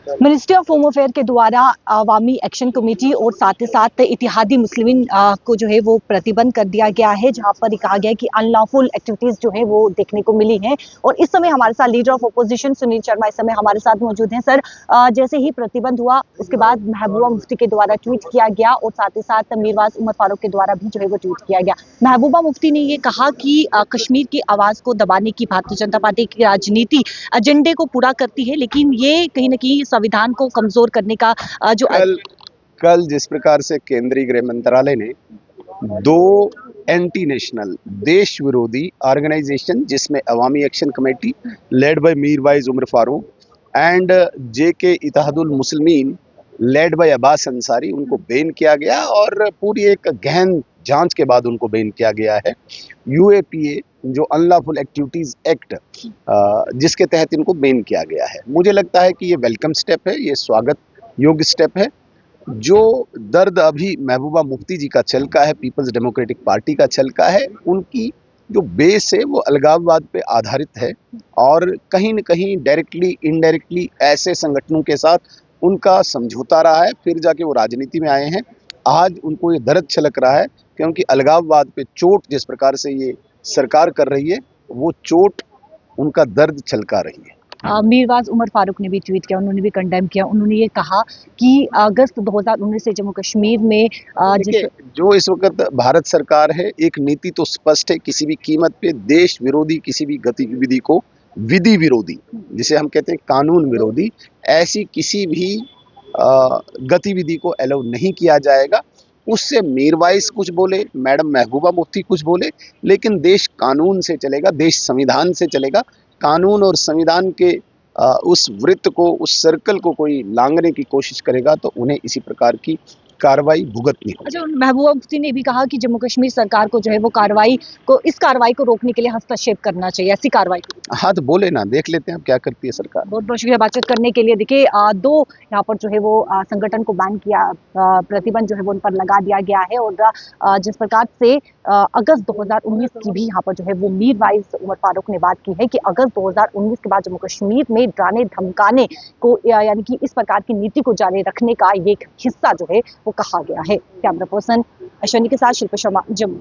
Ministry of home affair के द्वारा अवामी action committee और साथ ही साथ इतिहादी मुस्लिमीन को जो है वो प्रतिबंध कर दिया गया है, जहां पर कहा गया है कि अनलॉफुल एक्टिविटीज जो है वो देखने को मिली हैं। और इस समय हमारे साथ leader of opposition Sunil Sharma इस समय हमारे साथ मौजूद हैं। सर, जैसे ही प्रतिबंध हुआ उसके बाद महबूबा मुफ्ती के द्वारा ट्वीट किया गया और साथ ही साथ मीरवाज उमर फारूक के द्वारा भी जो है वो ट्वीट किया गया। महबूबा मुफ्ती ने ये कहा कि कश्मीर की आवाज को दबाने की भारतीय जनता पार्टी की राजनीति एजेंडे को पूरा करती है, लेकिन ये कहीं ना कहीं संविधान को कमजोर करने का जो कल जिस प्रकार से केंद्रीय गृह मंत्रालय ने दो एंटी नेशनल देश विरोधी ऑर्गेनाइजेशन जिसमें Awami action committee led by Mirwaiz Umar Farooq and JK Ittehadul Muslimeen led by Abbas Ansari, उनको बैन किया गया और पूरी एक गहन जांच के बाद उनको बैन किया गया है। यूएपीए जो अनलॉफुल एक्टिविटीज एक्ट जिसके तहत इनको बैन किया गया है, मुझे लगता है कि ये वेलकम स्टेप है, ये स्वागत योग्य स्टेप है। जो दर्द अभी महबूबा मुफ्ती जी का चलका है, पीपल्स डेमोक्रेटिक पार्टी का चलका है, उनकी जो बेस है वो अलगाववाद पे आधारित है और कहीं न कहीं डायरेक्टली इनडायरेक्टली ऐसे संगठनों के साथ उनका समझौता रहा है, फिर जाके वो राजनीति में आए हैं। आज उनको ये दर्द छलक रहा है क्योंकि अलगाववाद पे चोट जिस प्रकार से ये सरकार कर रही है, वो चोट उनका दर्द छलका रही है। मीरवाज उमर फारूक ने भी ट्वीट किया, उन्होंने भी कंडेम किया। उन्होंने ये कहा कि अगस्त 2019 से जम्मू कश्मीर में जो इस वक्त भारत सरकार है, एक नीति तो स्पष्ट है, किसी भी कीमत पे देश विरोधी किसी भी गतिविधि को, विधि विरोधी जिसे हम कहते हैं कानून विरोधी, ऐसी किसी भी गतिविधि को अलाउ नहीं किया जाएगा। उससे मीरवाइज कुछ बोले, मैडम महबूबा मुफ्ती कुछ बोले, लेकिन देश कानून से चलेगा, देश संविधान से चलेगा। कानून और संविधान के उस वृत्त को, उस सर्कल को कोई लांघने की कोशिश करेगा तो उन्हें इसी प्रकार की कार्रवाई भुगतनी होगी। अच्छा, महबूबा मुफ्ती ने भी कहा कि जम्मू कश्मीर सरकार को जो है वो इस कार्रवाई को रोकने के लिए हस्तक्षेप करना चाहिए, ऐसी कार्रवाई। हाँ तो बोले ना, देख लेते हैं अब क्या करती है सरकार। बहुत बहुत शुक्रिया बातचीत करने के लिए। देखिए, दो यहाँ पर जो है वो संगठन को बैन किया, प्रतिबंध जो है वो उन पर लगा दिया गया है। और जिस प्रकार से अगस्त 2019 की भी यहाँ पर जो है वो मीरवाइज उमर फारूक ने बात की है कि अगस्त 2019 के बाद जम्मू कश्मीर में डराने धमकाने को, यानी कि इस प्रकार की नीति को जारी रखने का ये एक हिस्सा जो है वो कहा गया है। कैमरा पर्सन अश्विनी के साथ शिल्पा शर्मा, जम्मू।